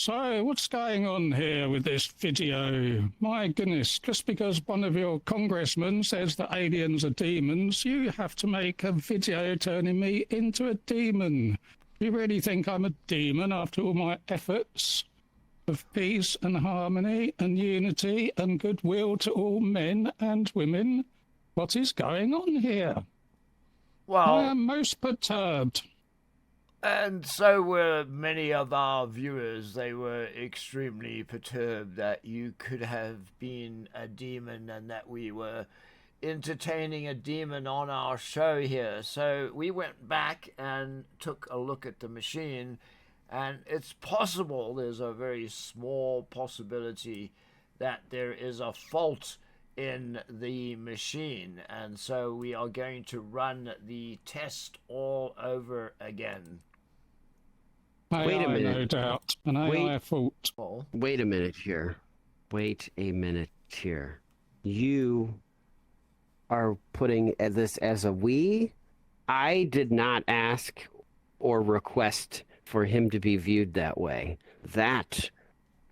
So, what's going on here with this video? My goodness, just because one of your congressmen says that aliens are demons, you have to make a video turning me into a demon. You really think I'm a demon after all my efforts of peace and harmony and unity and goodwill to all men and women? What is going on here? I Well, am most perturbed. and so were many of our viewers. They were extremely perturbed that you could have been a demon and that we were entertaining a demon on our show here. So we went back and took a look at the machine, and it's possible, there's a very small possibility that there is a fault in the machine. And so we are going to run the test all over again. Wait a AI, no minute. doubt. An AI fault. Well, Wait a minute here. Wait a minute here. You are putting this as a we? I did not ask or request for him to be viewed that way. That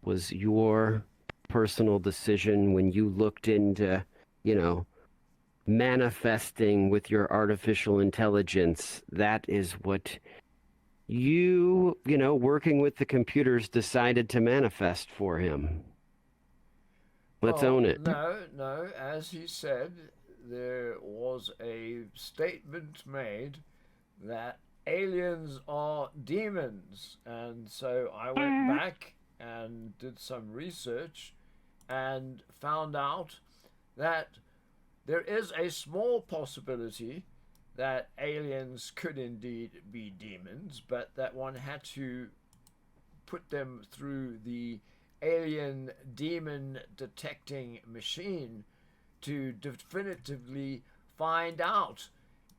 was your personal decision when you looked into, manifesting with your artificial intelligence. That is what working with the computers decided to manifest for him. Let's own it. No. As he said, there was a statement made that aliens are demons. And so I went back and did some research and found out that there is a small possibility that aliens could indeed be demons, but that one had to put them through the alien demon detecting machine to definitively find out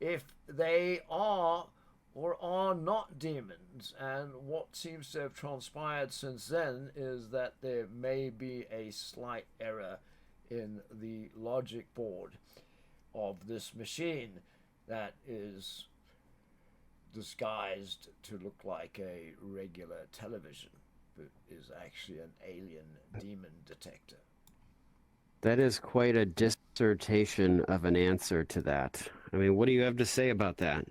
if they are or are not demons. And what seems to have transpired since then is that there may be a slight error in the logic board of this machine that is disguised to look like a regular television, but is actually an alien demon detector. That is quite a dissertation of an answer to that. I mean, what do you have to say about that?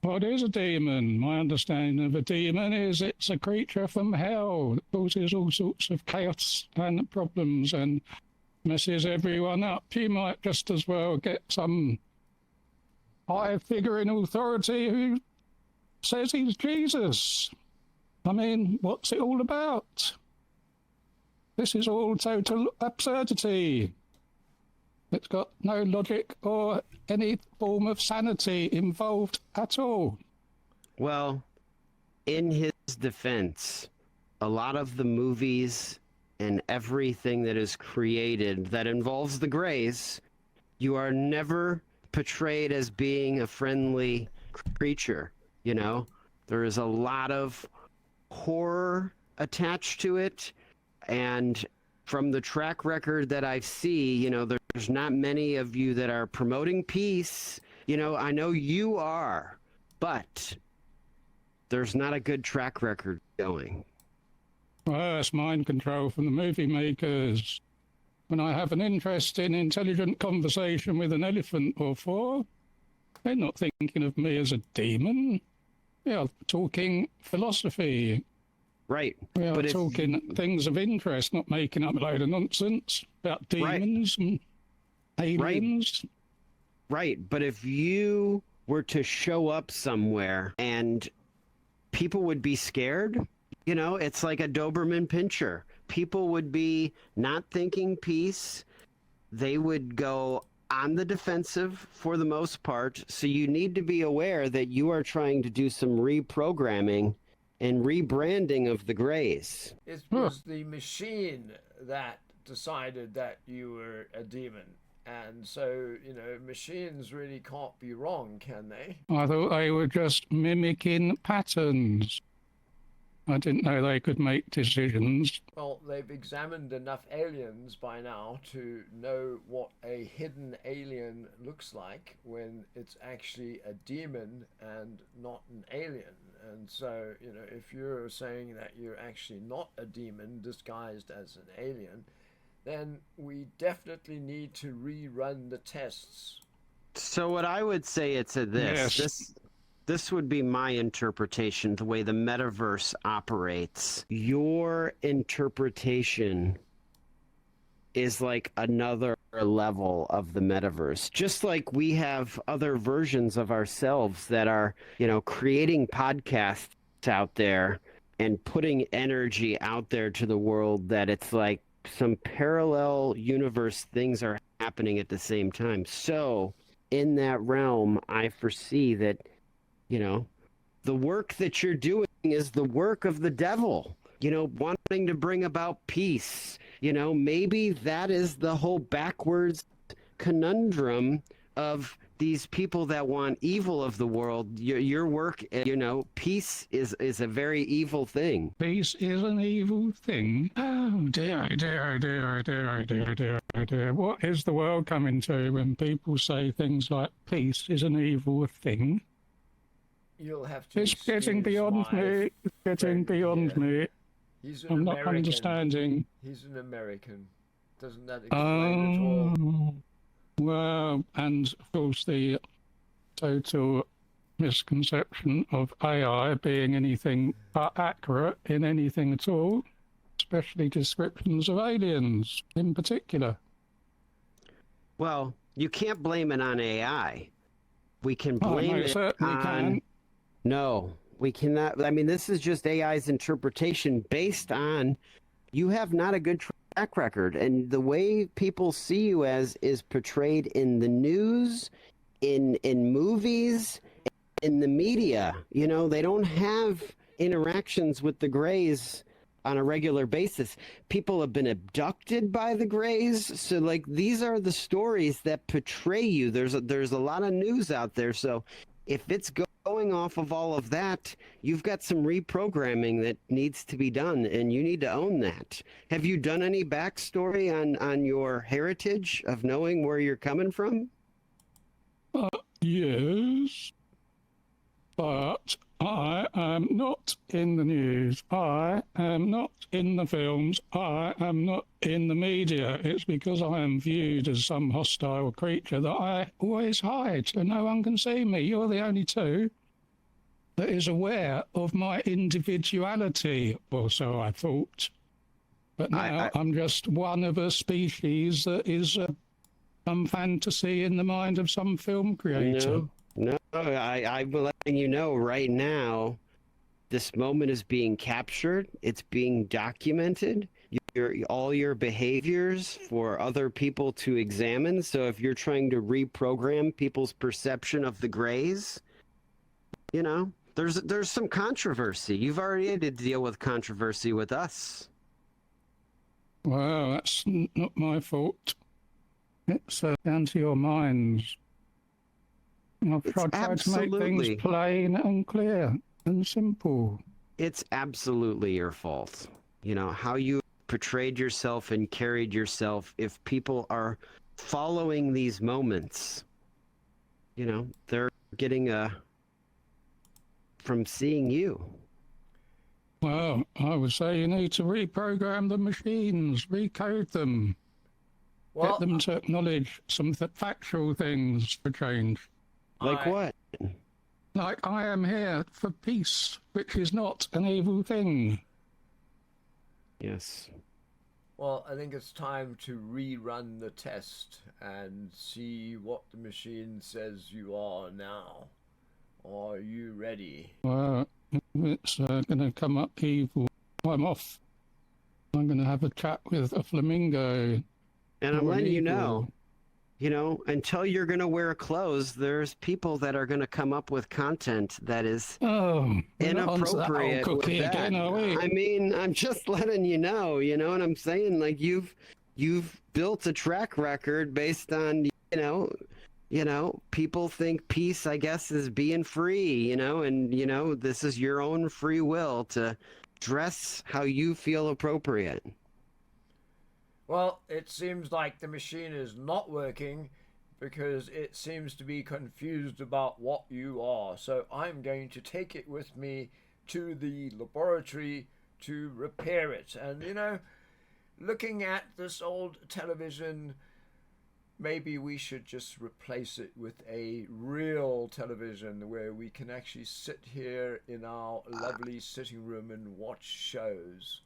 What is a demon? My understanding of a demon is it's a creature from hell that causes all sorts of chaos and problems and messes everyone up. You might just as well get some high figure in authority who says he's Jesus. I mean, what's it all about? This is all total absurdity. It's got no logic or any form of sanity involved at all. Well, in his defense, a lot of the movies and everything that is created that involves the Greys, you are never portrayed as being a friendly creature. There is a lot of horror attached to it, and from the track record that I see, there's not many of you that are promoting peace. I know you are, but there's not a good track record going. Well, that's mind control from the movie makers. When I have an interest in intelligent conversation with an elephant or four, they're not thinking of me as a demon. We are talking philosophy. Right. We are talking things of interest, not making up a load of nonsense about demons and aliens. Right. But if you were to show up somewhere and people would be scared, it's like a Doberman Pinscher. People would be not thinking peace. They would go on the defensive for the most part. So you need to be aware that you are trying to do some reprogramming and rebranding of the Greys. It was the machine that decided that you were a demon. And so, machines really can't be wrong, can they? I thought they were just mimicking patterns. I didn't know they could make decisions. Well, they've examined enough aliens by now to know what a hidden alien looks like when it's actually a demon and not an alien. And so, if you're saying that you're actually not a demon disguised as an alien, then we definitely need to rerun the tests. So what I would say it's this. Yes. This would be my interpretation, the way the metaverse operates. Your interpretation is like another level of the metaverse. Just like we have other versions of ourselves that are, creating podcasts out there and putting energy out there to the world, that it's like some parallel universe things are happening at the same time. So in that realm, I foresee that, the work that you're doing is the work of the devil, wanting to bring about peace. Maybe that is the whole backwards conundrum of these people that want evil of the world. Your work, peace is a very evil thing. Peace is an evil thing. Oh dear, oh dear, oh dear, oh dear, oh dear, oh dear, oh dear. What is the world coming to when people say things like peace is an evil thing? You'll have to. It's getting beyond me. It's getting beyond me. He's an I'm American. not understanding. He's an American. Doesn't that explain it all? Well, and of course the total misconception of AI being anything but accurate in anything at all, especially descriptions of aliens in particular. Well, you can't blame it on AI. We can blame no, it certainly on... can. No, we cannot. I mean, this is just AI's interpretation based on you have not a good track record. And the way people see you as is portrayed in the news, in movies, in the media. They don't have interactions with the Greys on a regular basis. People have been abducted by the Greys. So, these are the stories that portray you. There's a lot of news out there. So if it's going off of all of that, you've got some reprogramming that needs to be done, and you need to own that. Have you done any backstory on your heritage of knowing where you're coming from? Yes, but I am not in the news. I am not in the films. I am not in the media. It's because I am viewed as some hostile creature that I always hide so no one can see me. You're the only two that is aware of my individuality, or so I thought. But now I'm just one of a species that is some fantasy in the mind of some film creator. No, I'm letting you know right now, this moment is being captured. It's being documented. All your behaviors for other people to examine. So if you're trying to reprogram people's perception of the Greys, there's some controversy. You've already had to deal with controversy with us. Well, that's not my fault. It's down to your minds. I've tried to make things plain and clear and simple. It's absolutely your fault. How you portrayed yourself and carried yourself. If people are following these moments, they're getting from seeing you. Well, I would say you need to reprogram the machines, recode them, get them to acknowledge some factual things for change. Like what? Like, I am here for peace, which is not an evil thing. Yes. Well, I think it's time to rerun the test and see what the machine says you are now. Are you ready? Well, it's going to come up evil. I'm off. I'm going to have a chat with a flamingo. And I'm letting you know, until you're going to wear clothes, there's people that are going to come up with content that is inappropriate. Again, are we? I mean, I'm just letting you know what I'm saying? Like, you've built a track record based on, people think peace, I guess, is being free, and, this is your own free will to dress how you feel appropriate. Well, it seems like the machine is not working because it seems to be confused about what you are. So I'm going to take it with me to the laboratory to repair it. And looking at this old television, maybe we should just replace it with a real television where we can actually sit here in our lovely sitting room and watch shows.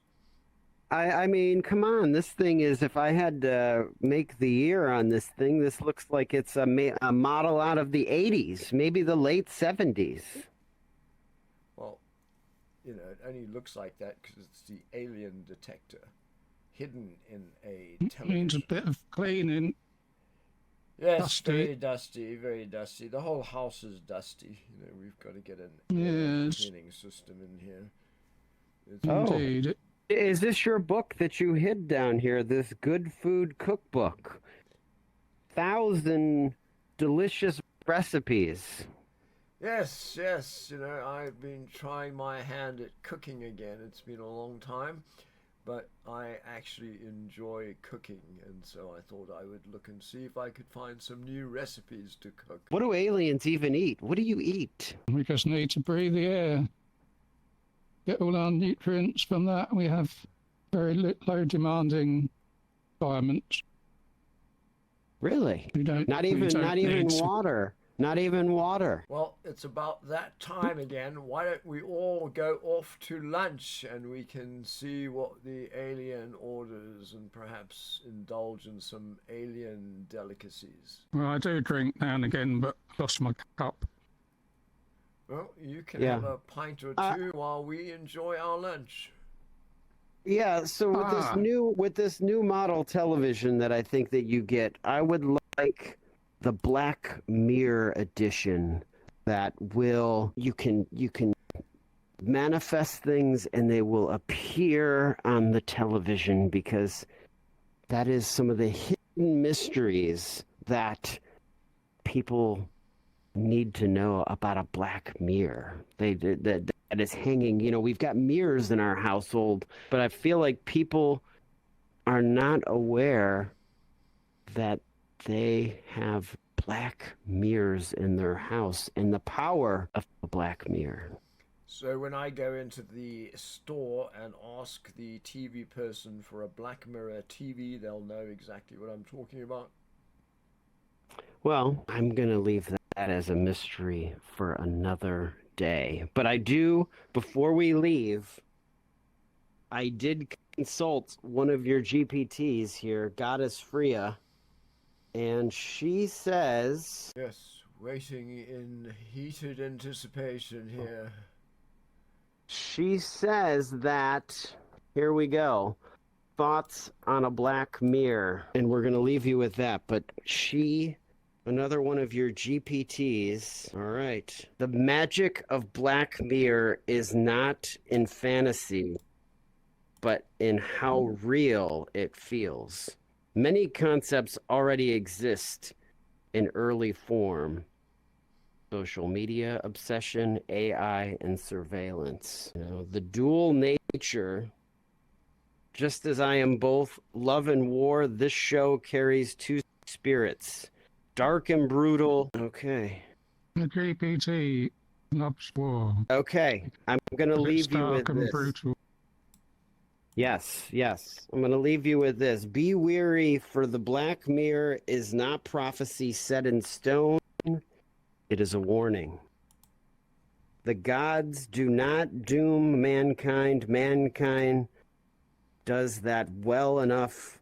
I mean, come on. This thing is, if I had to make the year on this thing, this looks like it's a model out of the 80s, maybe the late 70s. Well, it only looks like that because it's the alien detector hidden in a Needs a television. bit of cleaning. Yes, Dusty. very dusty, very dusty. The whole house is dusty. We've got to get an air Yes. cleaning system in here. Oh. Indeed. Is this your book that you hid down here? This good food cookbook? 1,000 delicious recipes. Yes, yes. I've been trying my hand at cooking again. It's been a long time, but I actually enjoy cooking, and so I thought I would look and see if I could find some new recipes to cook. What do aliens even eat? What do you eat? We just need to breathe the air. Get all our nutrients from that. We have very low demanding environments. Really? We don't. Not we even don't need to- water. Not even water. Well, it's about that time again. Why don't we all go off to lunch and we can see what the alien orders and perhaps indulge in some alien delicacies? Well, I do drink now and again, but lost my cup. Well, you can Yeah. have a pint or two while we enjoy our lunch. Yeah, so with this new model television that I think that you get, I would like the Black Mirror edition that you can manifest things and they will appear on the television, because that is some of the hidden mysteries that people need to know about a black mirror. That is hanging. We've got mirrors in our household, but I feel like people are not aware that they have black mirrors in their house and the power of a black mirror. So when I go into the store and ask the TV person for a Black Mirror TV, they'll know exactly what I'm talking about. Well, I'm going to leave that as a mystery for another day. But before we leave, I did consult one of your GPTs here, Goddess Freya, and she says... Yes, waiting in heated anticipation here. She says that, here we go, thoughts on a black mirror, and we're going to leave you with that, but another one of your GPTs. All right. The magic of Black Mirror is not in fantasy, but in how real it feels. Many concepts already exist in early form. Social media, obsession, AI, and surveillance. The dual nature. Just as I am both love and war, this show carries two spirits. Dark and brutal. Okay. The GPT loves war. Okay. I'm going to leave you with Dark and this. brutal. Yes. I'm going to leave you with this. Be weary, for the Black Mirror is not prophecy set in stone. It is a warning. The gods do not doom mankind. Mankind does that well enough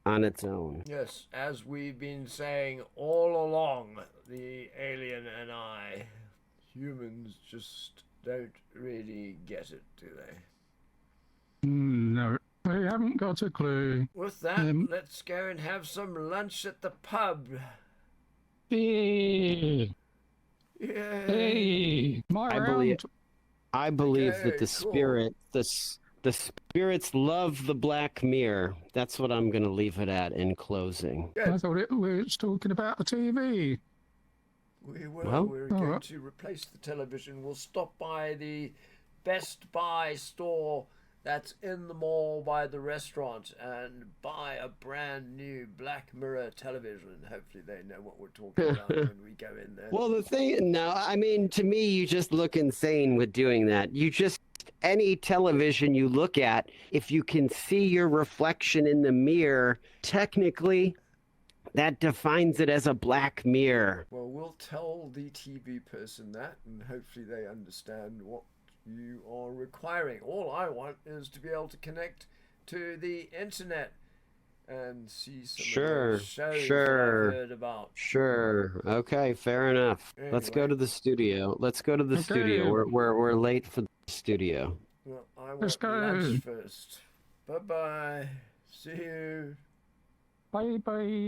on its own. Yes, as we've been saying all along, the alien and I, humans just don't really get it, do they? No, they haven't got a clue. With that, let's go and have some lunch at the pub. Hey, Yay! hey, my round. I believe Okay, that the cool. spirit, the spirits love the Black Mirror. That's what I'm going to leave it at in closing. Good. I thought it was talking about the TV. We're going to replace the television. We'll stop by the Best Buy store that's in the mall by the restaurant and buy a brand new Black Mirror television. Hopefully they know what we're talking about when we go in there. Well, the thing, no, I mean, to me, you just look insane with doing that. You just, any television you look at, if you can see your reflection in the mirror, technically, that defines it as a black mirror. Well, we'll tell the TV person that, and hopefully they understand what you are requiring. All I want is to be able to connect to the internet and see some of those shows that I've heard about. Sure. Okay, fair enough. Let's go Anyway. to the studio. Let's go to the studio. Okay. We're late for the studio. Well, I Let's want go. lunch first. Bye bye. See you. Bye bye.